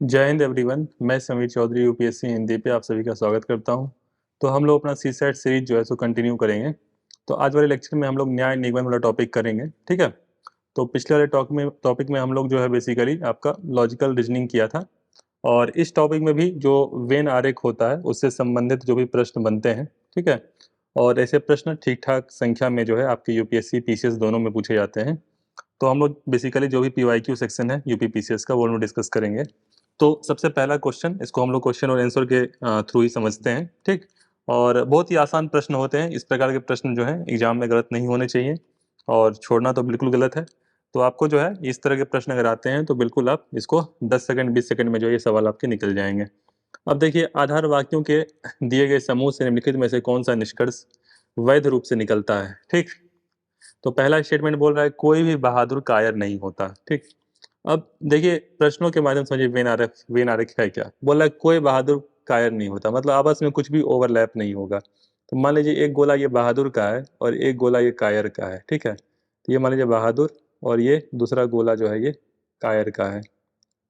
जय हिंद एवरीवन। मैं समीर चौधरी यूपीएससी हिंदी पे आप सभी का स्वागत करता हूं। तो हम लोग अपना सी सेट सीरीज जो है सो कंटिन्यू करेंगे। तो आज वाले लेक्चर में हम लोग न्याय निगमन वाला टॉपिक करेंगे, ठीक है। तो पिछले वाले टॉपिक में हम लोग जो है बेसिकली आपका लॉजिकल रीजनिंग किया था। और इस टॉपिक में भी जो वेन आरेख होता है उससे संबंधित जो भी प्रश्न बनते हैं, ठीक है। और ऐसे प्रश्न ठीक ठाक संख्या में जो है आपके यूपीएससी पीसीएस दोनों में पूछे जाते हैं। तो हम लोग बेसिकली जो भी पीवाईक्यू सेक्शन है यूपी पीसीएस का वो हम लोग डिस्कस करेंगे। तो सबसे पहला क्वेश्चन, इसको हम लोग क्वेश्चन और आंसर के थ्रू ही समझते हैं, ठीक। और बहुत ही आसान प्रश्न होते हैं। इस प्रकार के प्रश्न जो है एग्जाम में गलत नहीं होने चाहिए और छोड़ना तो बिल्कुल गलत है। तो आपको जो है इस तरह के प्रश्न अगर आते हैं तो बिल्कुल आप इसको 10 सेकंड 20 सेकंड में जो ये सवाल आपके निकल जाएंगे। अब देखिए, आधार वाक्यों के दिए गए समूह से निम्नलिखित में से कौन सा निष्कर्ष वैध रूप से निकलता है, ठीक। तो पहला स्टेटमेंट बोल रहा है कोई भी बहादुर कायर नहीं होता, ठीक। अब देखिए प्रश्नों के माध्यम से समझिए वेन आरेख है क्या। बोला है कोई बहादुर कायर नहीं होता, मतलब आपस में कुछ भी ओवरलैप नहीं होगा। तो मान लीजिए एक गोला ये बहादुर का है और एक गोला ये कायर का है, ठीक है। तो ये मान लीजिए बहादुर और ये दूसरा गोला जो है ये कायर का है,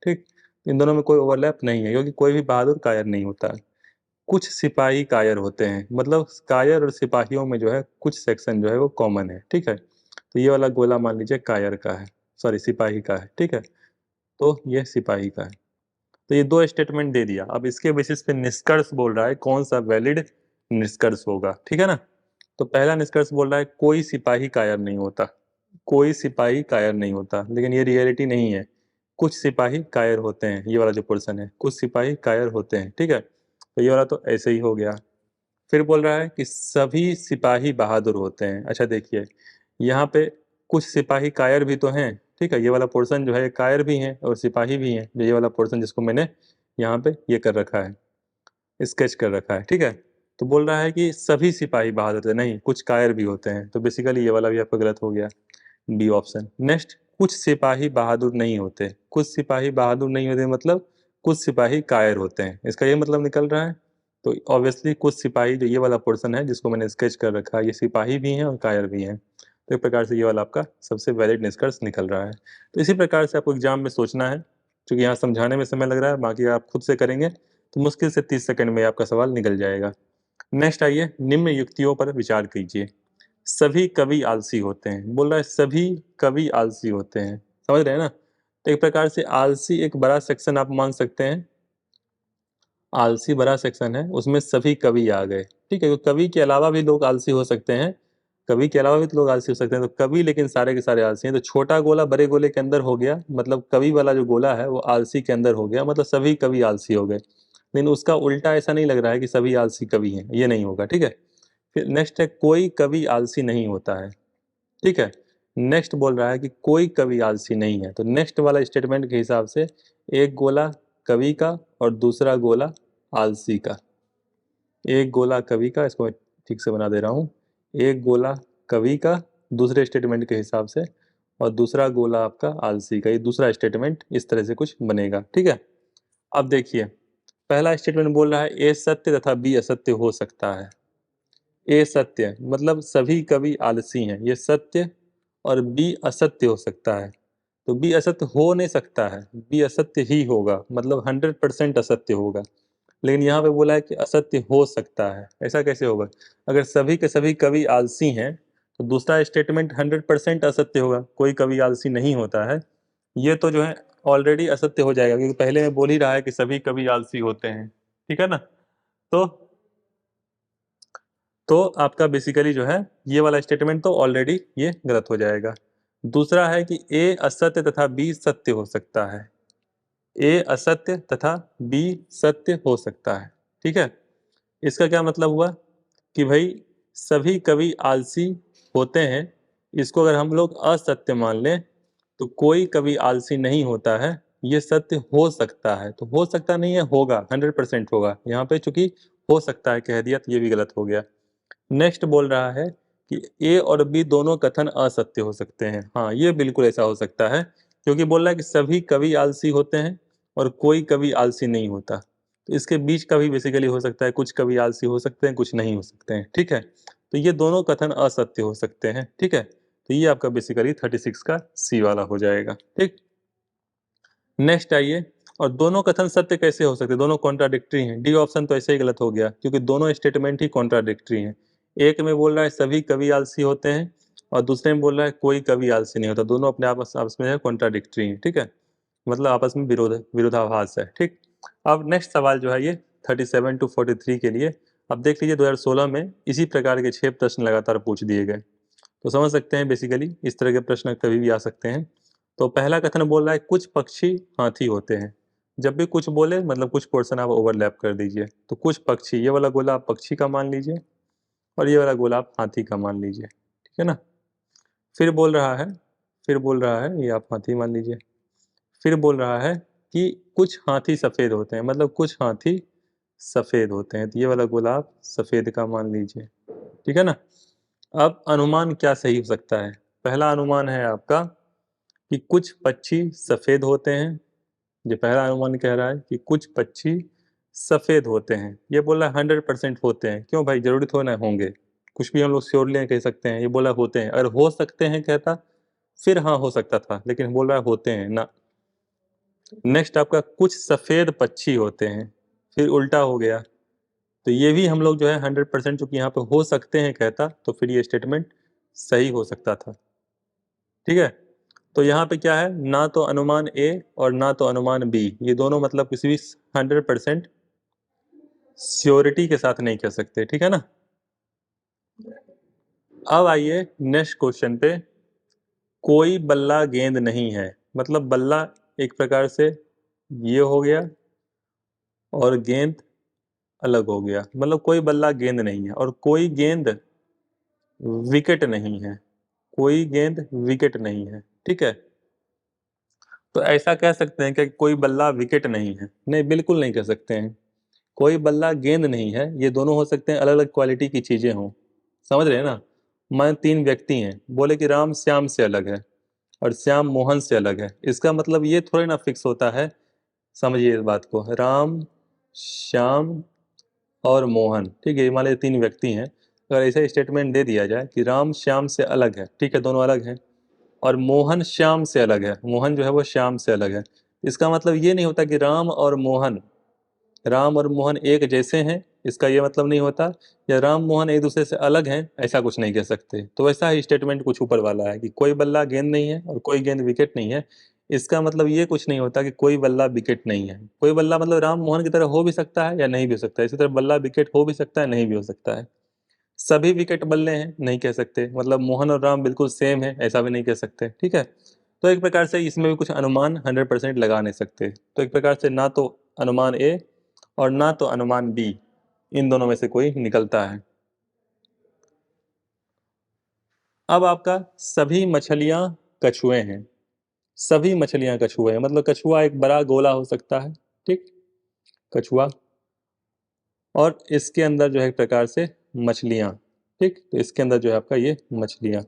ठीक। इन दोनों में कोई ओवरलैप नहीं है क्योंकि कोई भी बहादुर कायर नहीं होता है। कुछ सिपाही कायर होते हैं, मतलब कायर और सिपाहियों में जो है कुछ सेक्शन जो है वो कॉमन है, ठीक है। तो ये वाला गोला मान लीजिए कायर का है, सॉरी सिपाही का है, ठीक है। तो ये सिपाही का है। तो ये दो स्टेटमेंट दे दिया। अब इसके बेसिस पे निष्कर्ष बोल रहा है कौन सा वैलिड निष्कर्ष होगा, ठीक है ना। तो पहला निष्कर्ष बोल रहा है कोई सिपाही कायर नहीं होता। कोई सिपाही कायर नहीं होता, लेकिन ये रियलिटी नहीं है। कुछ सिपाही कायर होते हैं, ये वाला जो पोर्शन है, कुछ सिपाही कायर होते हैं, ठीक है। तो ये वाला तो ऐसे ही हो गया। फिर बोल रहा है कि सभी सिपाही बहादुर होते हैं। अच्छा देखिए, यहाँ पे कुछ सिपाही कायर भी तो हैं, ठीक है। ये वाला पोर्शन जो है कायर भी हैं और सिपाही भी हैं। ये वाला पोर्शन जिसको मैंने यहाँ पे ये कर रखा है, स्केच कर रखा है, ठीक है। तो बोल रहा है कि सभी सिपाही बहादुर होते हैं, नहीं कुछ कायर भी होते हैं। तो बेसिकली ये वाला भी आपका गलत हो गया, बी ऑप्शन। नेक्स्ट, कुछ सिपाही बहादुर नहीं होते। कुछ सिपाही बहादुर नहीं होते मतलब कुछ सिपाही कायर होते हैं, इसका ये मतलब निकल रहा है। तो ऑब्वियसली कुछ सिपाही जो ये वाला पोर्शन है जिसको मैंने स्केच कर रखा है, ये सिपाही भी हैं और कायर भी हैं। तो एक प्रकार से ये वाला आपका सबसे वैलिड निष्कर्ष निकल रहा है। तो इसी प्रकार से आपको एग्जाम में सोचना है, क्योंकि यहाँ समझाने में समय लग रहा है, बाकी आप खुद से करेंगे तो मुश्किल से 30 सेकंड में आपका सवाल निकल जाएगा। नेक्स्ट आइए, निम्न युक्तियों पर विचार कीजिए। सभी कवि आलसी होते हैं, बोल रहा है सभी कवि आलसी होते हैं, समझ रहे हैं ना। तो एक प्रकार से आलसी एक बड़ा सेक्शन आप मान सकते हैं। आलसी बड़ा सेक्शन है, उसमें सभी कवि आ गए, ठीक है। तो कवि के अलावा भी लोग आलसी हो सकते हैं, कवि के अलावा भी तो लोग आलसी हो सकते हैं। तो कवि लेकिन सारे के सारे आलसी हैं। तो छोटा गोला बड़े गोले के अंदर हो गया, मतलब कवि वाला जो गोला है वो आलसी के अंदर हो गया, मतलब सभी कवि आलसी हो गए। लेकिन उसका उल्टा ऐसा नहीं लग रहा है कि सभी आलसी कवि हैं, ये नहीं होगा, ठीक है। फिर नेक्स्ट है कोई कवि आलसी नहीं होता है, ठीक है। नेक्स्ट बोल रहा है कि कोई कवि आलसी नहीं है। तो नेक्स्ट वाला स्टेटमेंट के हिसाब से एक गोला कवि का और दूसरा गोला आलसी का। एक गोला कवि का, इसको मैं ठीक से बना दे रहा हूँ। एक गोला कवि का दूसरे स्टेटमेंट के हिसाब से, और दूसरा गोला आपका आलसी का। ये दूसरा स्टेटमेंट इस तरह से कुछ बनेगा, ठीक है। अब देखिए, पहला स्टेटमेंट बोल रहा है ए सत्य तथा बी असत्य हो सकता है। ए सत्य मतलब सभी कवि आलसी हैं, ये सत्य। और बी असत्य हो सकता है, तो बी असत्य हो नहीं सकता है, बी असत्य ही होगा, मतलब 100% असत्य होगा। लेकिन यहाँ पे बोला है कि असत्य हो सकता है, ऐसा कैसे होगा। अगर सभी के सभी कवि आलसी हैं तो दूसरा स्टेटमेंट 100% असत्य होगा, कोई कवि आलसी नहीं होता है। ये तो जो है ऑलरेडी असत्य हो जाएगा, क्योंकि पहले में बोल ही रहा है कि सभी कवि आलसी होते हैं, ठीक है ना। तो आपका बेसिकली जो है ये वाला स्टेटमेंट तो ऑलरेडी ये गलत हो जाएगा। दूसरा है कि ए असत्य तथा बी सत्य हो सकता है। ए असत्य तथा बी सत्य हो सकता है, ठीक है। इसका क्या मतलब हुआ कि भाई सभी कवि आलसी होते हैं, इसको अगर हम लोग असत्य मान लें तो कोई कवि आलसी नहीं होता है, ये सत्य हो सकता है। तो हो सकता नहीं है, होगा, 100% होगा। यहाँ पे चूंकि हो सकता है कह दिया तो ये भी गलत हो गया। नेक्स्ट बोल रहा है कि ए और बी दोनों कथन असत्य हो सकते हैं। हाँ, ये बिल्कुल ऐसा हो सकता है, क्योंकि बोल रहा है कि सभी कवि आलसी होते हैं और कोई कवि आलसी नहीं होता। तो इसके बीच का भी बेसिकली हो सकता है, कुछ कवि आलसी हो सकते हैं, कुछ नहीं हो सकते हैं, ठीक है। तो ये दोनों कथन असत्य हो सकते हैं, ठीक है। तो ये आपका बेसिकली 36 का सी वाला हो जाएगा, ठीक। नेक्स्ट आइए, और दोनों कथन सत्य कैसे हो सकते हैं, दोनों कॉन्ट्राडिक्टरी हैं। डी ऑप्शन तो ऐसे ही गलत हो गया, क्योंकि दोनों स्टेटमेंट ही कॉन्ट्राडिक्टरी हैं। एक में बोल रहा है सभी कवि आलसी होते हैं, और दूसरे में बोल रहा है कोई कवि आलसी नहीं होता। दोनों अपने आपस आपस में कॉन्ट्राडिक्टरी हैं, ठीक है, मतलब आपस में विरोधाभास है, ठीक। अब नेक्स्ट सवाल जो है ये 37 to 43 के लिए। अब देख लीजिए 2016 में इसी प्रकार के 6 प्रश्न लगातार पूछ दिए गए, तो समझ सकते हैं बेसिकली इस तरह के प्रश्न कभी भी आ सकते हैं। तो पहला कथन बोल रहा है कुछ पक्षी हाथी होते हैं। जब भी कुछ बोले मतलब कुछ पोर्शन आप ओवरलैप कर दीजिए। तो कुछ पक्षी, ये वाला गोला आप पक्षी का मान लीजिए और ये वाला गोला आप हाथी का मान लीजिए, ठीक है ना। फिर बोल रहा है ये आप हाथी मान लीजिए। फिर बोल रहा है कि कुछ हाथी सफेद होते हैं, मतलब कुछ हाथी सफेद होते हैं, तो ये वाला गोला आप सफेद का मान लीजिए, ठीक है ना। अब अनुमान क्या सही हो सकता है। पहला अनुमान है आपका कि कुछ पक्षी सफेद होते हैं। ये पहला अनुमान कह रहा है कि कुछ पक्षी सफेद होते हैं। ये बोला 100% होते हैं, क्यों भाई, जरूरी थोड़ा ना होंगे, कुछ भी हम लोग श्योरली कह सकते हैं। ये बोला होते हैं, अगर हो सकते हैं कहता फिर हाँ हो सकता था, लेकिन बोल रहा है होते हैं ना। नेक्स्ट आपका कुछ सफेद पक्षी होते हैं, फिर उल्टा हो गया। तो ये भी हम लोग जो है 100% चूंकि यहाँ पे हो सकते हैं कहता, तो फिर ये स्टेटमेंट सही हो सकता था, ठीक है। तो यहाँ पे क्या है, ना तो अनुमान ए और ना तो अनुमान बी, ये दोनों मतलब किसी भी 100% श्योरिटी के साथ नहीं कह सकते, ठीक है ना। अब आइए नेक्स्ट क्वेश्चन पे। कोई बल्ला गेंद नहीं है, मतलब बल्ला एक प्रकार से ये हो गया और गेंद अलग हो गया, मतलब कोई बल्ला गेंद नहीं है और कोई गेंद विकेट नहीं है, कोई गेंद विकेट नहीं है, ठीक है। तो ऐसा कह सकते हैं कि कोई बल्ला विकेट नहीं है, नहीं बिल्कुल नहीं कह सकते हैं। कोई बल्ला गेंद नहीं है, ये दोनों हो सकते हैं अलग अलग क्वालिटी की चीजें हों, समझ रहे हैं ना। मान 3 व्यक्ति हैं, बोले कि राम श्याम से अलग है और श्याम मोहन से अलग है, इसका मतलब ये थोड़ी ना फिक्स होता है। समझिए इस बात को, राम श्याम और मोहन, ठीक है, मान लीजिए 3 व्यक्ति हैं। अगर ऐसा स्टेटमेंट दे दिया जाए कि राम श्याम से अलग है, ठीक है, दोनों अलग हैं, और मोहन श्याम से अलग है, मोहन जो है वो श्याम से अलग है, इसका मतलब ये नहीं होता कि राम और मोहन एक जैसे हैं, इसका ये मतलब नहीं होता, या राम मोहन एक दूसरे से अलग हैं, ऐसा कुछ नहीं कह सकते। तो वैसा ही स्टेटमेंट कुछ ऊपर वाला है कि कोई बल्ला गेंद नहीं है और कोई गेंद विकेट नहीं है, इसका मतलब ये कुछ नहीं होता कि कोई बल्ला विकेट नहीं है। कोई बल्ला मतलब राम मोहन की तरह हो भी सकता है या नहीं भी हो सकता है, इसी तरह बल्ला विकेट हो भी सकता है, नहीं भी हो सकता है। सभी विकेट बल्ले हैं, नहीं कह सकते, मतलब मोहन और राम बिल्कुल सेम है, ऐसा भी नहीं कह सकते, ठीक है। तो एक प्रकार से इसमें भी कुछ अनुमान 100% लगा नहीं सकते। तो एक प्रकार से ना तो अनुमान ए और ना तो अनुमान बी, इन दोनों में से कोई निकलता है। अब आपका सभी मछलियां कछुए हैं, सभी मछलियां कछुए हैं, मतलब कछुआ एक बड़ा गोला हो सकता है, ठीक, कछुआ, और इसके अंदर जो है एक प्रकार से मछलियां, ठीक, तो इसके अंदर जो है आपका ये मछलियां।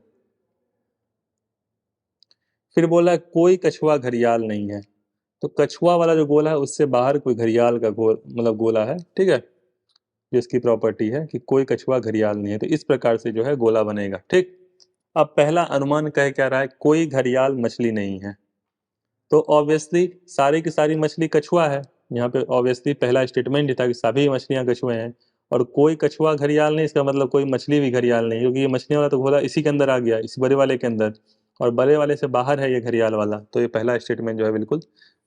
फिर बोला कोई कछुआ घड़ियाल नहीं है, तो कछुआ वाला जो गोला है उससे बाहर कोई घड़ियाल का गोल मतलब गोला है, ठीक है, जिसकी प्रॉपर्टी है कि कोई कछुआ घड़ियाल नहीं है, तो इस प्रकार से जो है गोला बनेगा, ठीक। अब पहला अनुमान कह क्या रहा है, कोई घड़ियाल मछली नहीं है, तो ऑब्वियसली सारी की सारी मछली कछुआ है। यहाँ पे ऑब्वियसली पहला स्टेटमेंट ही था कि सभी मछलियां कछुए हैं, और कोई कछुआ घड़ियाल नहीं, इसका मतलब कोई मछली भी घड़ियाल नहीं, क्योंकि ये मछलियों वाला तो गोला इसी के अंदर आ गया, इस बड़े वाले के अंदर, और बड़े वाले से बाहर है ये घड़ियाल वाला, तो ये पहला स्टेटमेंट जो है बिल्कुल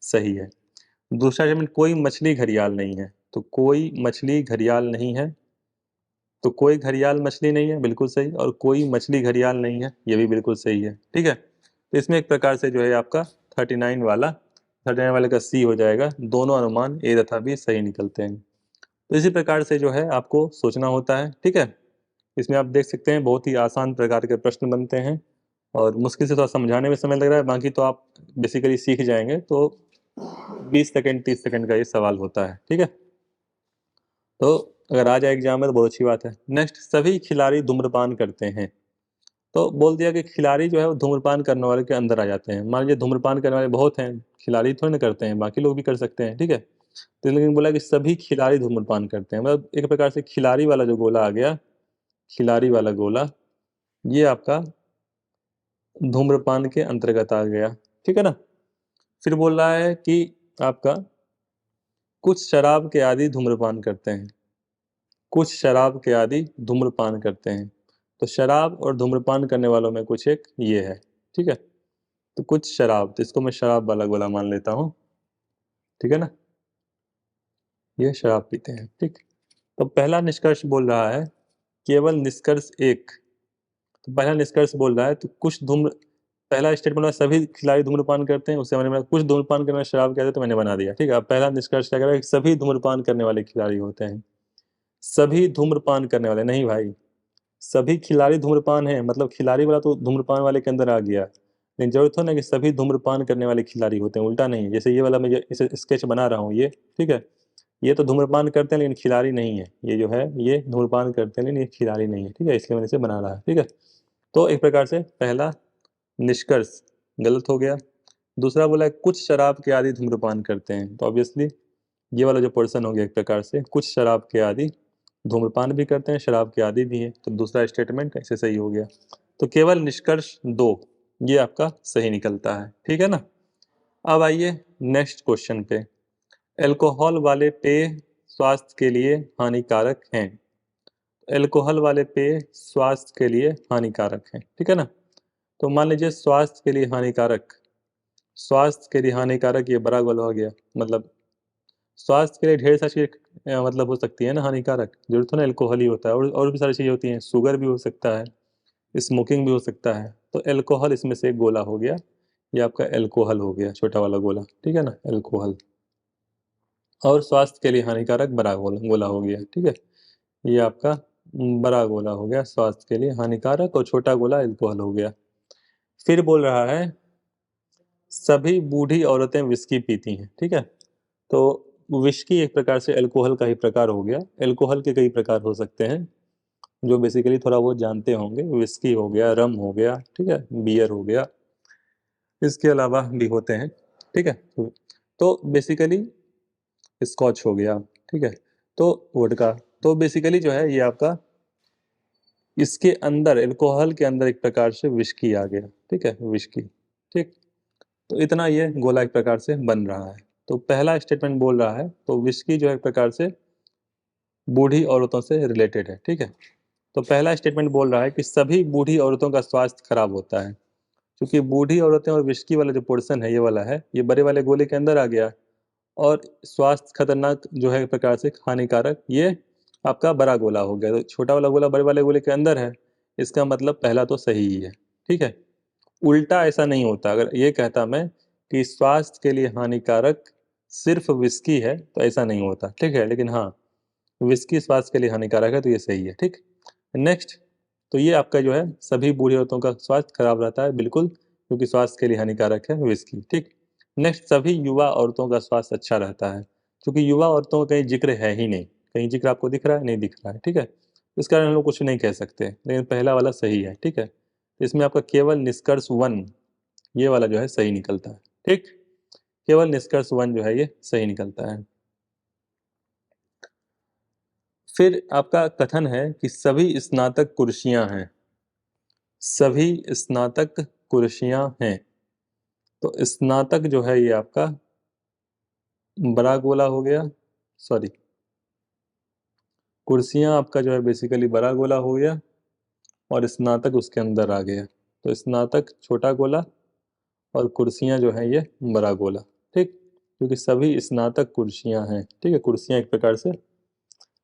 सही है। दूसरा स्टेटमेंट कोई मछली घड़ियाल नहीं है, तो कोई मछली घड़ियाल नहीं है, तो कोई घड़ियाल मछली नहीं है, बिल्कुल सही, और कोई मछली घड़ियाल नहीं है, ये भी बिल्कुल सही है, ठीक है। तो इसमें एक प्रकार से जो है आपका 39 वाले का सी हो जाएगा, दोनों अनुमान ए तथा बी सही निकलते हैं। तो इसी प्रकार से जो है आपको सोचना होता है, ठीक है। इसमें आप देख सकते हैं बहुत ही आसान प्रकार के प्रश्न बनते हैं, और मुश्किल से थोड़ा समझाने में समय लग रहा है, बाकी तो आप बेसिकली सीख जाएंगे। तो 20 सेकंड 30 सेकंड का ये सवाल होता है, ठीक है। तो अगर आ जाए एग्जाम में तो बहुत अच्छी बात है। नेक्स्ट, सभी खिलाड़ी धूम्रपान करते हैं, तो बोल दिया कि खिलाड़ी जो है वो धूम्रपान करने वाले के अंदर आ जाते हैं। मान लीजिए धूम्रपान करने वाले बहुत हैं, खिलाड़ी थोड़ी ना करते हैं, बाकी लोग भी कर सकते हैं, ठीक है। तो लेकिन बोला कि सभी खिलाड़ी धूम्रपान करते हैं, मतलब एक प्रकार से खिलाड़ी वाला जो गोला आ गया, खिलाड़ी वाला गोला, ये आपका धूम्रपान के अंतर्गत आ गया, ठीक है ना। फिर बोल रहा है कि आपका कुछ शराब के आदि धूम्रपान करते हैं। कुछ शराब के आदि धूम्रपान करते हैं। तो शराब और धूम्रपान करने वालों में कुछ एक ये है, ठीक है। तो कुछ शराब, तो इसको मैं शराब वाला गोला मान लेता हूँ, ठीक है ना। ये शराब पीते हैं, ठीक। तो पहला निष्कर्ष बोल रहा है केवल निष्कर्ष एक। तो पहला निष्कर्ष बोल रहा है तो कुछ धूम्र, पहला स्टेटमेंट में सभी खिलाड़ी धूम्रपान करते हैं, उससे मैंने बना कुछ धूम्रपान करने वाले शराब कहते हैं, तो मैंने बना दिया, ठीक है। अब पहला निष्कर्ष क्या कह रहा है कि सभी धूम्रपान करने वाले खिलाड़ी होते हैं। सभी धूम्रपान करने वाले नहीं भाई, सभी खिलाड़ी धूम्रपान है, मतलब खिलाड़ी वाला तो धूम्रपान वाले के अंदर आ गया, लेकिन जरूरत हो ना कि सभी धूम्रपान करने वाले खिलाड़ी होते हैं, उल्टा नहीं है। जैसे ये वाला मैं इसे स्केच बना रहा हूँ ये, ठीक है। ये तो धूम्रपान करते हैं लेकिन खिलाड़ी नहीं है, ये जो है ये धूम्रपान करते हैं लेकिन ये खिलाड़ी नहीं है, ठीक है, इसलिए मैंने इसे बना रहा है, ठीक है। तो एक प्रकार से पहला निष्कर्ष गलत हो गया। दूसरा बोला है कुछ शराब के आदि धूम्रपान करते हैं, तो ऑब्वियसली ये वाला जो पोर्शन हो गया एक प्रकार से कुछ शराब के आदि धूम्रपान भी करते हैं, शराब के आदि भी है, तो दूसरा स्टेटमेंट ऐसे सही हो गया। तो केवल निष्कर्ष 2 ये आपका सही निकलता है, ठीक है ना। अब आइए नेक्स्ट क्वेश्चन पे। अल्कोहल वाले पेय स्वास्थ्य के लिए हानिकारक हैं। अल्कोहल वाले पेय स्वास्थ्य के लिए हानिकारक हैं, ठीक है ना। तो मान लीजिए स्वास्थ्य के लिए हानिकारक, स्वास्थ्य के लिए हानिकारक ये बड़ा गोल हो गया, मतलब स्वास्थ्य के लिए ढेर सारी चीजें मतलब हो सकती है ना हानिकारक, जरूरत है ना अल्कोहल ही होता है, और भी सारी चीजें होती हैं, शुगर भी हो सकता है, स्मोकिंग भी हो सकता है। तो अल्कोहल इसमें से एक गोला हो गया, ये आपका अल्कोहल हो गया, छोटा वाला गोला, ठीक है ना, अल्कोहल। और स्वास्थ्य के लिए हानिकारक बड़ा गोला गोला हो गया, ठीक है। ये आपका बड़ा गोला हो गया स्वास्थ्य के लिए हानिकारक, और छोटा गोला अल्कोहल हो गया। फिर बोल रहा है सभी बूढ़ी औरतें विस्की पीती हैं, ठीक है। तो विस्की एक प्रकार से अल्कोहल का ही प्रकार हो गया। अल्कोहल के कई प्रकार हो सकते हैं जो बेसिकली थोड़ा बहुत जानते होंगे, विस्की हो गया, रम हो गया, ठीक है, बियर हो गया, इसके अलावा भी होते हैं, ठीक है। तो बेसिकली स्कॉच हो गया, ठीक है, तो वोडका। तो बेसिकली जो है ये आपका इसके अंदर अल्कोहल के अंदर एक प्रकार से विस्की आ गया, ठीक है, विस्की, ठीक। तो इतना ये गोला एक प्रकार से बन रहा है। तो पहला स्टेटमेंट बोल रहा है तो विस्की जो है एक प्रकार से बूढ़ी औरतों से रिलेटेड है, ठीक है। तो पहला स्टेटमेंट बोल रहा है कि सभी बूढ़ी औरतों का स्वास्थ्य खराब होता है, क्योंकि बूढ़ी औरतें और विस्की वाला जो पोर्शन है ये वाला है, ये बड़े वाले गोले के अंदर आ गया, और स्वास्थ्य खतरनाक जो है एक प्रकार से हानिकारक ये आपका बड़ा गोला हो गया। तो छोटा वाला गोला बड़े वाले गोले के अंदर है, इसका मतलब पहला तो सही ही है, ठीक है। उल्टा ऐसा नहीं होता, अगर ये कहता मैं कि स्वास्थ्य के लिए हानिकारक सिर्फ विस्की है तो ऐसा नहीं होता, ठीक है। लेकिन हाँ, विस्की स्वास्थ्य के लिए हानिकारक है तो ये सही है, ठीक। नेक्स्ट, तो ये आपका जो है सभी बूढ़ी औरतों का स्वास्थ्य खराब रहता है, बिल्कुल, क्योंकि स्वास्थ्य के लिए हानिकारक है विस्की, ठीक। नेक्स्ट, सभी युवा औरतों का स्वास्थ्य अच्छा रहता है, क्योंकि युवा औरतों का कहीं जिक्र है ही नहीं, कहीं जिक्र आपको दिख रहा है, नहीं दिख रहा है, ठीक है। इस कारण हम लोग कुछ नहीं कह सकते, लेकिन पहला वाला सही है, ठीक है। इसमें आपका केवल निष्कर्ष 1 ये वाला जो है सही निकलता है, ठीक। केवल निष्कर्ष 1 जो है ये सही निकलता है। फिर आपका कथन है कि सभी स्नातक कुर्सियां हैं, सभी स्नातक कुर्सियां हैं। तो स्नातक जो है ये आपका बड़ा गोला हो गया, सॉरी, कुर्सियां आपका जो है बेसिकली बड़ा गोला हो गया, और स्नातक उसके अंदर आ गया। तो स्नातक छोटा गोला और कुर्सियां जो है ये बड़ा गोला, ठीक, क्योंकि सभी स्नातक कुर्सियां हैं, ठीक है, कुर्सियां एक प्रकार से।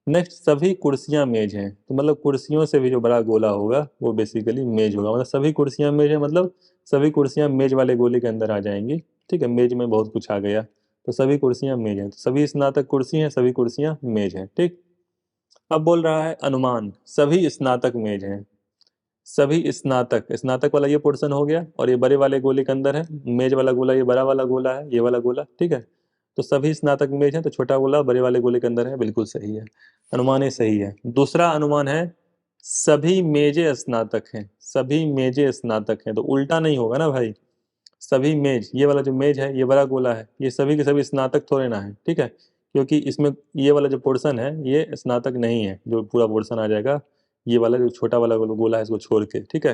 नेक्स्ट, सभी कुर्सियां मेज हैं, तो मतलब कुर्सियों से भी जो बड़ा गोला होगा वो बेसिकली मेज होगा, मतलब सभी कुर्सियां मेज है, मतलब सभी कुर्सियां मेज वाले गोले के अंदर आ जाएंगी, ठीक है। मेज में बहुत कुछ आ गया, तो सभी कुर्सियां मेज हैं, तो सभी स्नातक कुर्सी हैं, सभी कुर्सियां मेज हैं, ठीक। अब बोल रहा है अनुमान सभी स्नातक मेज हैं। सभी स्नातक, स्नातक वाला ये पोर्शन हो गया, और ये बड़े वाले गोले के अंदर है, मेज वाला गोला ये बड़ा वाला गोला है, ये वाला गोला, ठीक है। तो सभी स्नातक मेज है, तो छोटा गोला बड़े वाले गोले के अंदर है, बिल्कुल सही है, अनुमान ये सही है। दूसरा अनुमान है सभी मेजे स्नातक हैं, सभी मेजे स्नातक हैं, तो उल्टा नहीं होगा ना भाई। सभी मेज, ये वाला जो मेज है ये बड़ा गोला है, ये सभी के सभी स्नातक थोड़े ना है, ठीक है, क्योंकि इसमें ये वाला जो पोर्शन है ये स्नातक नहीं है, जो पूरा पोर्शन आ जाएगा ये वाला जो छोटा वाला गोला है इसको छोड़ के, ठीक है।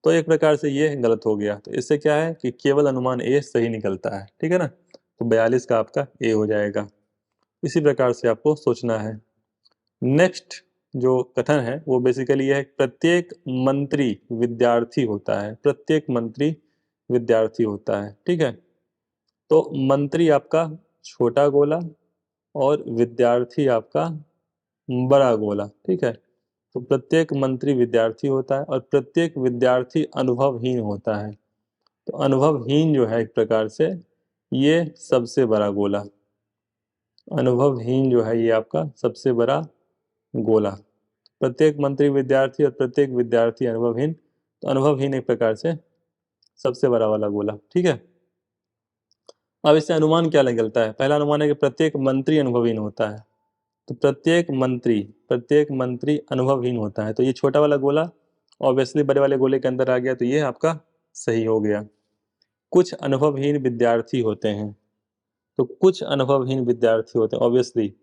तो एक प्रकार से ये गलत हो गया, तो इससे क्या है कि केवल अनुमान ए सही निकलता है, ठीक है ना। तो 42 का आपका ए हो जाएगा। इसी प्रकार से आपको सोचना है। नेक्स्ट जो कथन है वो बेसिकली यह है, प्रत्येक मंत्री विद्यार्थी होता है, प्रत्येक मंत्री विद्यार्थी होता है। ठीक है, तो मंत्री आपका छोटा गोला और विद्यार्थी आपका बड़ा गोला। ठीक है, तो प्रत्येक मंत्री विद्यार्थी होता है और प्रत्येक विद्यार्थी अनुभवहीन होता है। तो अनुभवहीन जो है एक प्रकार से ये सबसे बड़ा गोला, अनुभवहीन जो है ये आपका सबसे बड़ा गोला। प्रत्येक मंत्री विद्यार्थी और प्रत्येक विद्यार्थी अनुभवहीन, तो अनुभवहीन एक प्रकार से सबसे बड़ा वाला गोला। ठीक है, अब इससे अनुमान क्या निकलता है? पहला अनुमान है कि प्रत्येक मंत्री अनुभवहीन होता है, तो प्रत्येक मंत्री अनुभवहीन होता है, तो ये छोटा वाला गोला ऑब्वियसली बड़े वाले गोले के अंदर आ गया, तो ये आपका सही हो गया। कुछ अनुभवहीन विद्यार्थी होते हैं, तो कुछ अनुभवहीन विद्यार्थी होते हैं, ऑब्वियसली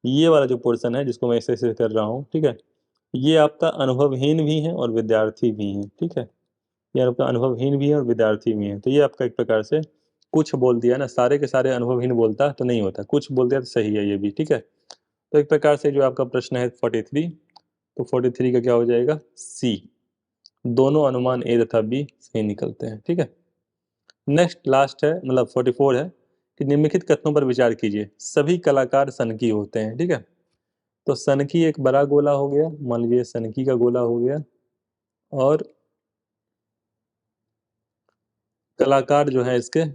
ये वाला जो पोर्शन है जिसको मैं ऐसे कर रहा हूँ, ठीक है, ये आपका अनुभवहीन भी है और विद्यार्थी भी है। ठीक है, ये आपका अनुभवहीन भी है और विद्यार्थी भी है, तो ये आपका एक प्रकार से कुछ बोल दिया ना, सारे के सारे अनुभवहीन बोलता तो नहीं होता, कुछ बोल दिया तो सही है ये भी। ठीक है, तो एक प्रकार से जो आपका प्रश्न है 43, तो 43 का क्या हो जाएगा? सी। दोनों अनुमान ए तथा बी सही निकलते हैं। ठीक है, नेक्स्ट लास्ट है, मतलब 44 है कि निम्नलिखित कथनों पर विचार कीजिए, सभी कलाकार सनकी होते हैं। ठीक है, तो सनकी एक बड़ा गोला हो गया, मान लीजिए सनकी का गोला हो गया, और कलाकार जो है इसके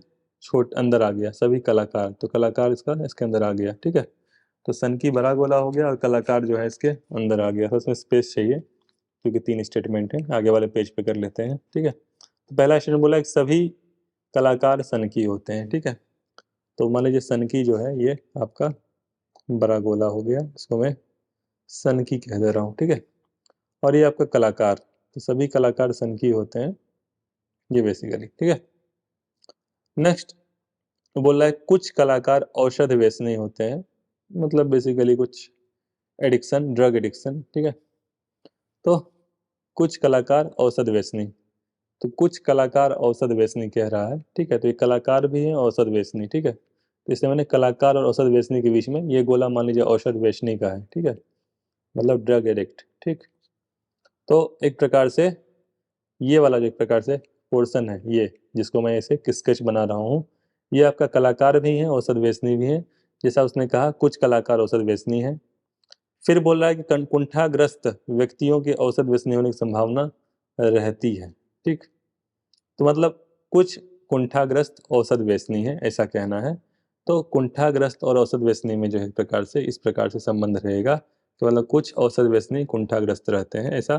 छोट अंदर आ गया, सभी कलाकार, तो कलाकार इसका इसके अंदर आ गया। ठीक है, तो सनकी बड़ा गोला हो गया और कलाकार जो है इसके अंदर आ गया, तो इसमें स्पेस चाहिए क्योंकि 3 स्टेटमेंट है, आगे वाले पेज पे कर लेते हैं। ठीक है, तो पहला स्टेटमेंट बोला कि सभी कलाकार सनकी होते हैं। ठीक है, तो मान लीजिए सनकी जो है ये आपका बड़ा गोला हो गया, इसको मैं सनकी कह दे रहा हूँ। ठीक है, और ये आपका कलाकार, तो सभी कलाकार सनकी होते हैं ये बेसिकली। ठीक है, नेक्स्ट बोल रहा है कुछ कलाकार औषध व्यसनी होते हैं, मतलब बेसिकली कुछ एडिक्शन, ड्रग एडिक्शन। ठीक है, तो कुछ कलाकार औषध व्यसनी, तो कुछ कलाकार औषध व्यसनी कह रहा है। ठीक है, तो ये कलाकार भी है औषध व्यसनी। ठीक है, तो इससे मैंने कलाकार और औषध व्यसनी के बीच में ये गोला मान लीजिए औषध व्यसनी का है। ठीक है, मतलब ड्रग एडिक्ट। ठीक, तो एक प्रकार से ये वाला जो एक प्रकार से पोर्शन है ये, जिसको मैं ऐसे स्केच बना रहा हूँ, ये आपका कलाकार भी है औषध व्यसनी भी है, जैसा उसने कहा कुछ कलाकार औषध व्यसनी है। फिर बोल रहा है कि कुंठाग्रस्त व्यक्तियों के औषध व्यसनी होने की संभावना रहती है। ठीक, तो मतलब कुछ कुंठाग्रस्त औषध व्यसनी है ऐसा कहना है, तो कुंठाग्रस्त और औषध व्यसनी में जो है प्रकार से इस प्रकार से संबंध रहेगा, तो मतलब कुछ औषध व्यसनी कुंठाग्रस्त रहते हैं, ऐसा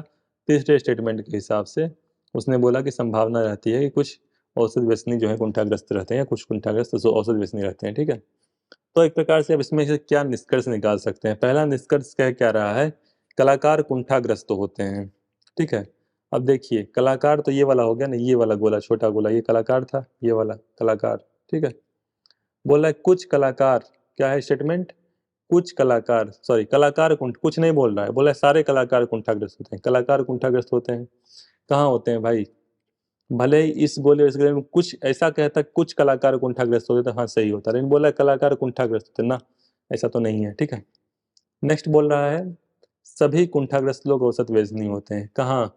तीसरे स्टेटमेंट के हिसाब से उसने बोला कि संभावना रहती है कि कुछ औषध व्यसनी जो है कुंठाग्रस्त रहते हैं या कुछ कुंठाग्रस्त औषध व्यसनी रहते हैं। ठीक है, तो एक प्रकार से अब इसमें से क्या निष्कर्ष निकाल सकते हैं? पहला निष्कर्ष कह क्या रहा है? कलाकार कुंठाग्रस्त होते हैं। ठीक है, अब देखिए कलाकार तो ये वाला हो गया ना, ये वाला गोला छोटा गोला ये कलाकार था, ये वाला कलाकार। ठीक है, बोला है कुछ कलाकार, क्या है स्टेटमेंट? कुछ कलाकार, सॉरी कलाकार कुंठ, कुछ नहीं बोल रहा है, बोला है सारे कलाकार कुंठाग्रस्त होते हैं। कलाकार कुंठाग्रस्त होते हैं, कहाँ होते हैं भाई? भले ही इस गोले इस गोले में कुछ ऐसा कहता कुछ कलाकार कुंठाग्रस्त होते तो हाँ सही होता, लेकिन बोला कलाकार कुंठाग्रस्त होते ना, ऐसा तो नहीं है। ठीक है, नेक्स्ट बोल रहा है सभी कुंठाग्रस्त लोग औसत व्यसनी होते हैं, कहाँ?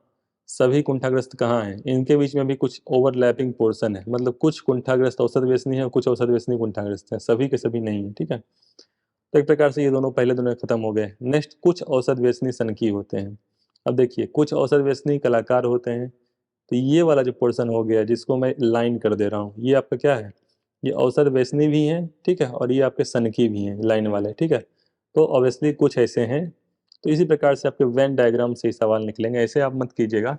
सभी कुंठाग्रस्त कहाँ हैं? इनके बीच में भी कुछ ओवरलैपिंग पोर्शन है, मतलब कुछ कुंठाग्रस्त औसत व्यसनी है और कुछ औसत व्यसनी कुंठाग्रस्त है, सभी के सभी नहीं है। ठीक है, तो एक प्रकार से ये दोनों पहले दोनों खत्म हो गए। नेक्स्ट कुछ औसत व्यसनी सनकी होते हैं। अब देखिए कुछ औसत व्यसनी कलाकार होते हैं, तो ये वाला जो पोर्शन हो गया जिसको मैं लाइन कर दे रहा हूँ, ये आपका क्या है? ये औसत व्यसनी भी हैं। ठीक है, और ये आपके सनकी भी हैं लाइन वाले। ठीक है, तो ऑब्वियसली कुछ ऐसे हैं, तो इसी प्रकार से आपके वेन डायग्राम से ही सवाल निकलेंगे, ऐसे आप मत कीजिएगा,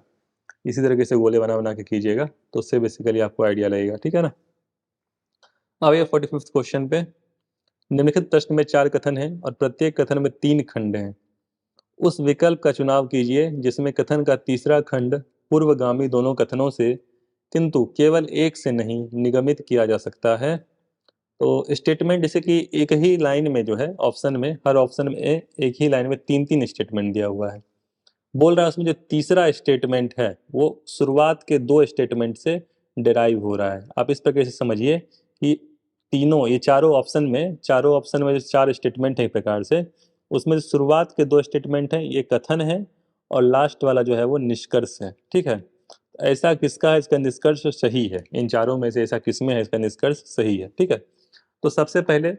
इसी तरीके से गोले बना बना के कीजिएगा, तो उससे बेसिकली आपको आइडिया लगेगा। ठीक है ना, अब ये 45th क्वेश्चन पे, निम्नलिखित प्रश्न में 4 कथन हैं और प्रत्येक कथन में 3 खंड हैं। उस विकल्प का चुनाव कीजिए जिसमें कथन का तीसरा खंड पूर्वगामी दोनों कथनों से किंतु केवल एक से नहीं निगमित किया जा सकता है। तो स्टेटमेंट जैसे कि एक ही लाइन में जो है ऑप्शन में, हर ऑप्शन में एक ही लाइन में 3-3 स्टेटमेंट दिया हुआ है। बोल रहा है उसमें जो तीसरा स्टेटमेंट है वो शुरुआत के 2 स्टेटमेंट से डिराइव हो रहा है। आप इस प्रकार से समझिए कि तीनों ये चारों ऑप्शन में जो चार स्टेटमेंट है एक प्रकार से, उसमें जो शुरुआत के दो स्टेटमेंट हैं ये कथन है और लास्ट वाला जो है वो निष्कर्ष है। ठीक है, ऐसा किसका है इसका निष्कर्ष सही है, इन चारों में से ऐसा किसमें है इसका निष्कर्ष सही है। ठीक है, तो सबसे पहले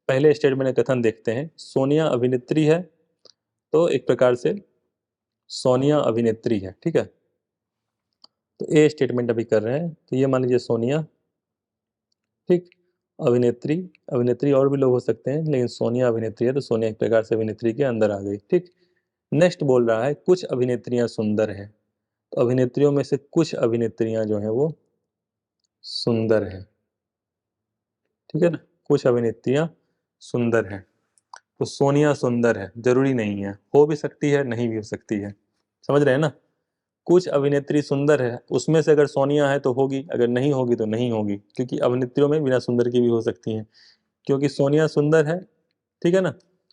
पहले स्टेटमेंट का कथन देखते हैं। सोनिया अभिनेत्री है, तो एक प्रकार से सोनिया अभिनेत्री है। ठीक है, तो ए स्टेटमेंट अभी कर रहे हैं, तो ये मान लीजिए सोनिया, ठीक, अभिनेत्री, अभिनेत्री और भी लोग हो सकते हैं लेकिन सोनिया अभिनेत्री है तो सोनिया एक प्रकार से अभिनेत्री के अंदर आ गई। ठीक, नेक्स्ट बोल रहा है कुछ अभिनेत्रियां सुंदर हैं, तो अभिनेत्रियों में से कुछ अभिनेत्रियां जो हैं वो सुंदर हैं। ठीक है ना, कुछ अभिनेत्रियां सुंदर हैं, तो सोनिया सुंदर है जरूरी नहीं है, हो भी सकती है नहीं भी हो सकती है। समझ रहे हैं ना, कुछ अभिनेत्री सुंदर है, उसमें से अगर सोनिया है तो होगी, अगर नहीं होगी तो नहीं होगी, क्योंकि अभिनेत्रियों में बिना सुंदर की भी हो सकती हैं, क्योंकि सोनिया सुंदर है। ठीक है ना,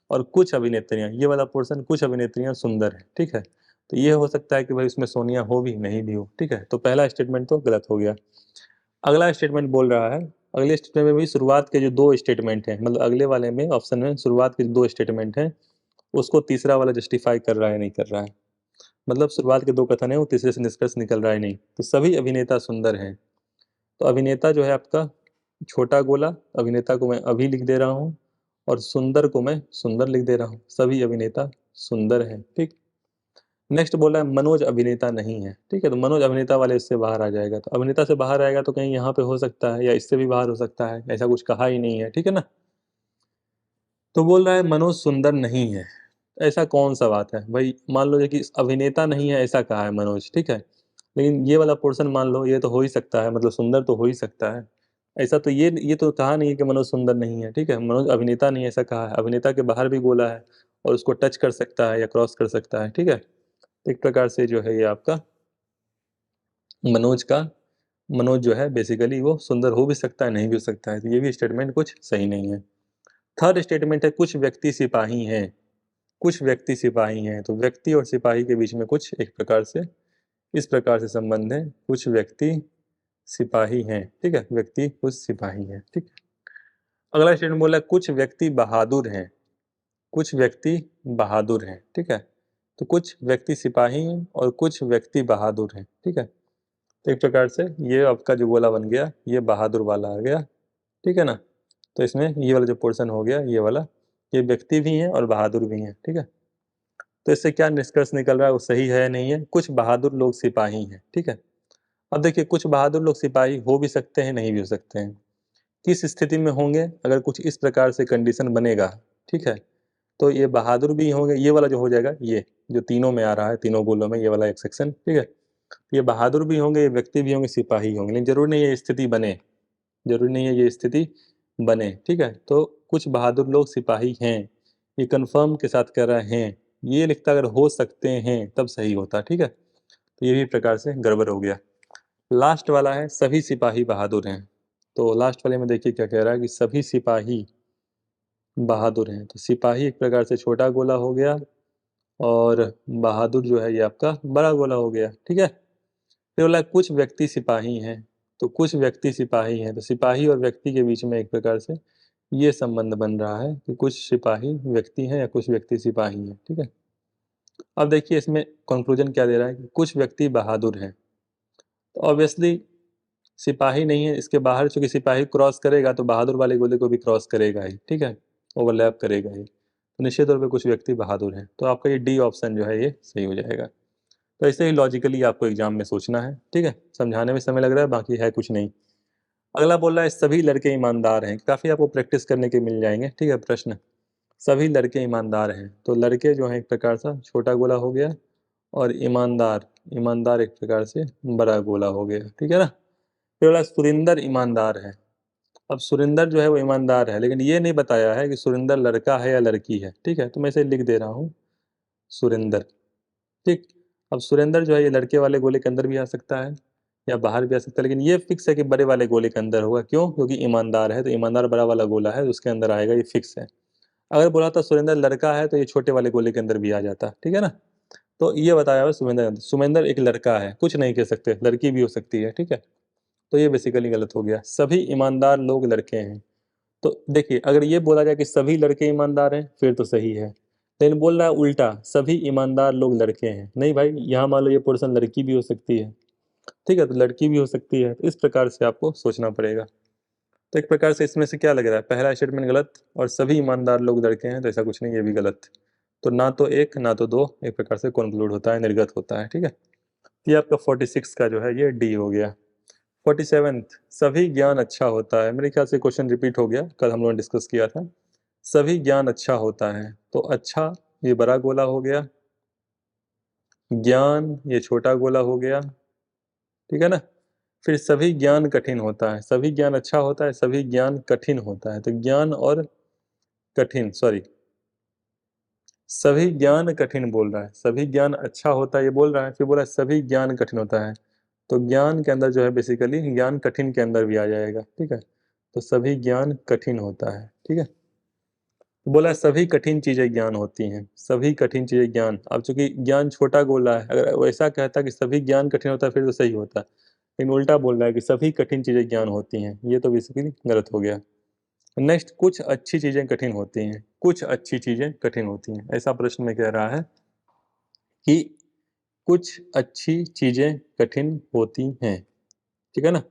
और कुछ अभिनेत्रियां, ये वाला पोर्शन कुछ अभिनेत्रियां सुंदर है। ठीक है, तो ये हो सकता है कि भाई उसमें सोनिया हो भी नहीं भी हो। ठीक है, तो पहला स्टेटमेंट तो गलत हो गया। अगला स्टेटमेंट बोल रहा है, अगले स्टेटमेंट में भी शुरुआत के जो दो स्टेटमेंट हैं, मतलब अगले वाले में ऑप्शन में शुरुआत के जो दो स्टेटमेंट हैं उसको तीसरा वाला जस्टिफाई कर रहा है नहीं कर रहा है, मतलब शुरुआत के दो कथन है वो तीसरे से निष्कर्ष निकल रहा है नहीं। तो सभी अभिनेता सुंदर हैं, तो अभिनेता जो है आपका छोटा गोला, अभिनेता को मैं अभी लिख दे रहा हूँ और सुंदर को मैं सुंदर लिख दे रहा हूँ, सभी अभिनेता सुंदर हैं। ठीक, नेक्स्ट बोला है मनोज अभिनेता नहीं है। ठीक है, तो मनोज अभिनेता वाले इससे बाहर आ जाएगा, तो अभिनेता से बाहर आएगा तो कहीं यहाँ पे हो सकता है या इससे भी बाहर हो सकता है, ऐसा कुछ कहा ही नहीं है। ठीक है ना, तो बोल रहा है मनोज सुंदर नहीं है, ऐसा कौन सा बात है भाई, मान लो कि अभिनेता नहीं है ऐसा कहा है मनोज। ठीक है, लेकिन ये वाला पोर्शन मान लो ये तो हो ही सकता है, मतलब सुंदर तो हो ही सकता है, ऐसा तो ये तो कहा नहीं है कि मनोज सुंदर नहीं है। ठीक है, मनोज अभिनेता नहीं है ऐसा कहा है, अभिनेता के बाहर भी गोला है और उसको टच कर सकता है या क्रॉस कर सकता है। ठीक है, तो एक प्रकार से जो है ये आपका मनोज का, मनोज जो है बेसिकली वो सुंदर हो भी सकता है नहीं भी हो सकता है, तो ये भी स्टेटमेंट कुछ सही नहीं है। थर्ड स्टेटमेंट है कुछ व्यक्ति सिपाही हैं, कुछ व्यक्ति सिपाही हैं, तो व्यक्ति और सिपाही के बीच में कुछ एक प्रकार से इस प्रकार से संबंध है, कुछ व्यक्ति सिपाही हैं। ठीक है, व्यक्ति कुछ सिपाही हैं। ठीक है, अगला स्टेटमेंट बोला कुछ व्यक्ति बहादुर हैं, कुछ व्यक्ति बहादुर हैं। ठीक है, तो कुछ व्यक्ति सिपाही हैं और कुछ व्यक्ति बहादुर हैं। ठीक है, तो एक प्रकार से ये आपका जो गोला बन गया ये बहादुर वाला आ गया। ठीक है ना, तो इसमें ये वाला जो पोर्शन हो गया ये वाला, ये व्यक्ति भी हैं और बहादुर भी हैं। ठीक है, तो इससे क्या निष्कर्ष निकल रहा है वो सही है या नहीं है, कुछ बहादुर लोग सिपाही हैं। ठीक है, अब देखिए कुछ बहादुर लोग सिपाही हो भी सकते हैं नहीं भी हो सकते हैं, किस स्थिति में होंगे, अगर कुछ इस प्रकार से कंडीशन बनेगा। ठीक है, तो ये बहादुर भी होंगे, ये वाला जो हो जाएगा ये जो तीनों में आ रहा है, तीनों गोलों में ये वाला एक सेक्शन। ठीक है, ये बहादुर भी होंगे, ये व्यक्ति भी होंगे, सिपाही होंगे, लेकिन जरूरी नहीं है ये स्थिति बने, जरूरी नहीं है ये स्थिति बने। ठीक है, तो कुछ बहादुर लोग सिपाही हैं, ये कंफर्म के साथ कह रहे हैं, ये लिखता अगर हो सकते हैं तब सही होता। ठीक है, तो ये भी प्रकार से गड़बड़ हो गया। लास्ट वाला है सभी सिपाही बहादुर हैं, तो लास्ट वाले में देखिए क्या कह रहा है कि सभी सिपाही बहादुर हैं, तो सिपाही एक प्रकार से छोटा गोला हो गया और बहादुर जो है ये आपका बड़ा गोला हो गया। ठीक है, फिर बोला कुछ व्यक्ति सिपाही हैं, तो कुछ व्यक्ति सिपाही हैं, तो सिपाही और व्यक्ति के बीच में एक प्रकार से ये संबंध बन रहा है कि कुछ सिपाही व्यक्ति हैं या कुछ व्यक्ति सिपाही हैं। ठीक है, अब देखिए इसमें कंक्लूजन क्या दे रहा है कि कुछ व्यक्ति बहादुर हैं, तो ऑब्वियसली सिपाही नहीं है, इसके बाहर चूंकि सिपाही क्रॉस करेगा तो बहादुर वाले गोले को भी क्रॉस करेगा ही। ठीक है, ओवरलैप करेगा ही, तो निश्चित तौर पे कुछ व्यक्ति बहादुर हैं, तो आपका ये डी ऑप्शन जो है ये सही हो जाएगा। तो ऐसे ही लॉजिकली आपको एग्जाम में सोचना है। ठीक है, समझाने में समय लग रहा है, बाकी है कुछ नहीं। अगला बोल रहा है सभी लड़के ईमानदार हैं, काफ़ी आपको प्रैक्टिस करने के मिल जाएंगे। ठीक है, प्रश्न सभी लड़के ईमानदार हैं, तो लड़के जो हैं एक प्रकार से छोटा गोला हो गया और ईमानदार, ईमानदार एक प्रकार से बड़ा गोला हो गया। ठीक है ना, फिर बोला सुरिंदर ईमानदार है, अब सुरिंदर जो है वो ईमानदार है, लेकिन ये नहीं बताया है कि सुरिंदर लड़का है या लड़की है। ठीक है, तो मैं इसे लिख दे रहा हूँ सुरिंदर। ठीक, अब सुरेंद्र जो है ये लड़के वाले गोले के अंदर भी आ सकता है या बाहर भी आ सकता है, लेकिन ये फिक्स है कि बड़े वाले गोले के अंदर होगा, क्यों, क्योंकि ईमानदार है, तो ईमानदार बड़ा वाला गोला है उसके अंदर आएगा, ये फिक्स है। अगर बोला था सुरेंद्र लड़का है तो ये छोटे वाले गोले के अंदर भी आ जाता। ठीक है ना, तो ये बताया हुआ सुमेंद्र, सुमेंद्र एक लड़का है, कुछ नहीं कह सकते, लड़की भी हो सकती है। ठीक है, तो ये बेसिकली गलत हो गया, सभी ईमानदार लोग लड़के हैं, तो देखिए, अगर ये बोला जाए कि सभी लड़के ईमानदार हैं फिर तो सही है, लेकिन बोल रहा है उल्टा, सभी ईमानदार लोग लड़के हैं। नहीं भाई, यहाँ मान लो ये पोर्शन लड़की भी हो सकती है, ठीक है, तो लड़की भी हो सकती है, तो इस प्रकार से आपको सोचना पड़ेगा। तो एक प्रकार से इसमें से क्या लग रहा है, पहला स्टेटमेंट गलत और सभी ईमानदार लोग लड़के हैं, तो ऐसा कुछ नहीं, ये भी गलत। तो ना तो एक ना तो दो, एक प्रकार से कॉन्क्लूड होता है, निर्गत होता है, ठीक है। ये आपका 46 का जो है ये डी हो गया। 47th, सभी ज्ञान अच्छा होता है। मेरे ख्याल से क्वेश्चन रिपीट हो गया, कल हम लोगों ने डिस्कस किया था। सभी ज्ञान अच्छा होता है, तो अच्छा ये बड़ा गोला हो गया, ज्ञान ये छोटा गोला हो गया, ठीक है ना। फिर सभी ज्ञान कठिन होता है, सभी ज्ञान अच्छा होता है, सभी ज्ञान कठिन होता है, तो ज्ञान और कठिन, सॉरी, सभी ज्ञान कठिन बोल रहा है, सभी ज्ञान अच्छा होता है ये बोल रहा है, फिर बोला सभी ज्ञान कठिन होता है, तो ज्ञान के अंदर जो है बेसिकली ज्ञान कठिन के अंदर भी आ जाएगा, ठीक है। तो सभी ज्ञान कठिन होता है, ठीक है। तो बोला सभी कठिन चीजें ज्ञान होती हैं, सभी कठिन चीजें ज्ञान। अब चूंकि ज्ञान छोटा गोला है, अगर वो ऐसा कहता कि सभी ज्ञान कठिन होता है फिर तो सही होता, लेकिन उल्टा बोल रहा है कि सभी कठिन चीजें ज्ञान होती हैं, ये तो बेसिकली गलत हो गया। नेक्स्ट, कुछ अच्छी चीजें कठिन होती हैं, कुछ अच्छी चीजें कठिन होती हैं, ऐसा प्रश्न में कह रहा है कि कुछ अच्छी चीजें कठिन होती हैं, ठीक है ना।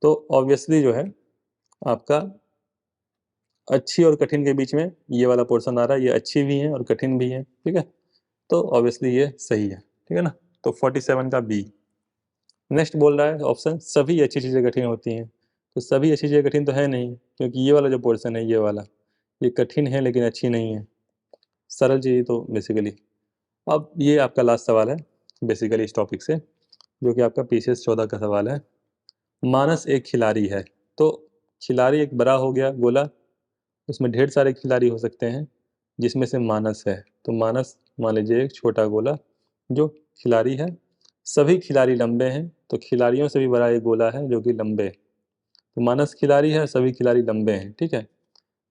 तो ऑब्वियसली जो है आपका अच्छी और कठिन के बीच में ये वाला पोर्शन आ रहा है, ये अच्छी भी है और कठिन भी है, ठीक है। तो ऑब्वियसली ये सही है, ठीक है ना। तो 47 का बी। नेक्स्ट बोल रहा है ऑप्शन, सभी अच्छी चीज़ें कठिन होती हैं, तो सभी अच्छी चीज़ें कठिन तो है नहीं, क्योंकि ये वाला जो पोर्शन है ये वाला, ये कठिन है लेकिन अच्छी नहीं है, सरल चीज़ तो बेसिकली। अब ये आपका लास्ट सवाल है बेसिकली इस टॉपिक से, जो कि आपका PCS 14 का सवाल है। मानस एक खिलाड़ी है, तो खिलाड़ी एक बड़ा हो गया गोला, उसमें ढेर सारे खिलाड़ी हो सकते हैं जिसमें से मानस है, तो मानस मान लीजिए एक छोटा गोला जो खिलाड़ी है। सभी खिलाड़ी लंबे हैं, तो खिलाड़ियों से भी बड़ा एक गोला है जो कि लंबे है। तो मानस खिलाड़ी है, सभी खिलाड़ी लंबे हैं, ठीक है।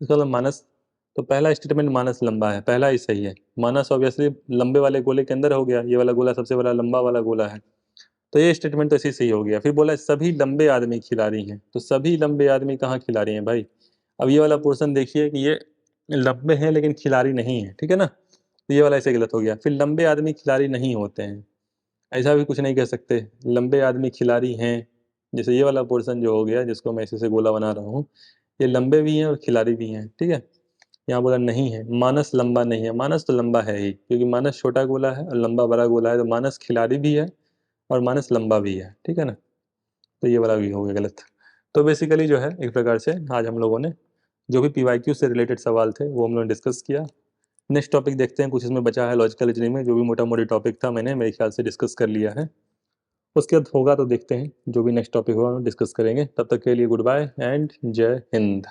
इसका मतलब मानस, तो पहला स्टेटमेंट मानस लंबा है, पहला ही सही है। मानस ऑब्वियसली लंबे वाले गोले के अंदर हो गया, ये वाला गोला सबसे बड़ा लंबा वाला गोला है, तो ये स्टेटमेंट तो इसी सही हो गया। फिर बोला सभी लंबे आदमी खिलाड़ी हैं, तो सभी लंबे आदमी कहाँ खिलाड़ी हैं भाई। अब ये वाला पोर्शन देखिए कि ये लंबे हैं लेकिन खिलाड़ी नहीं है, ठीक है ना, तो ये वाला ऐसे गलत हो गया। फिर लंबे आदमी खिलाड़ी नहीं होते हैं, ऐसा भी कुछ नहीं कह सकते, लंबे आदमी खिलाड़ी हैं। जैसे ये वाला पोर्शन जो हो गया जिसको मैं ऐसे से गोला बना रहा हूँ, ये लंबे भी हैं और खिलाड़ी भी हैं, ठीक है। यहाँ बोला नहीं है, मानस लंबा नहीं है, मानस तो लंबा है ही, क्योंकि मानस छोटा गोला है और लंबा बड़ा गोला है, तो मानस खिलाड़ी भी है और मानस लंबा भी है, ठीक है ना। तो ये वाला भी हो गया गलत। तो बेसिकली जो है एक प्रकार से आज हम लोगों ने जो भी PYQ से रिलेटेड सवाल थे वो हम लोगों ने डिस्कस किया। नेक्स्ट टॉपिक देखते हैं, कुछ इसमें बचा है लॉजिकल रीजनिंग में, जो भी मोटा मोटी टॉपिक था मैंने मेरे ख्याल से डिस्कस कर लिया है। उसके बाद होगा तो देखते हैं, जो भी नेक्स्ट टॉपिक होगा डिस्कस करेंगे। तब तक के लिए गुड बाय एंड जय हिंद।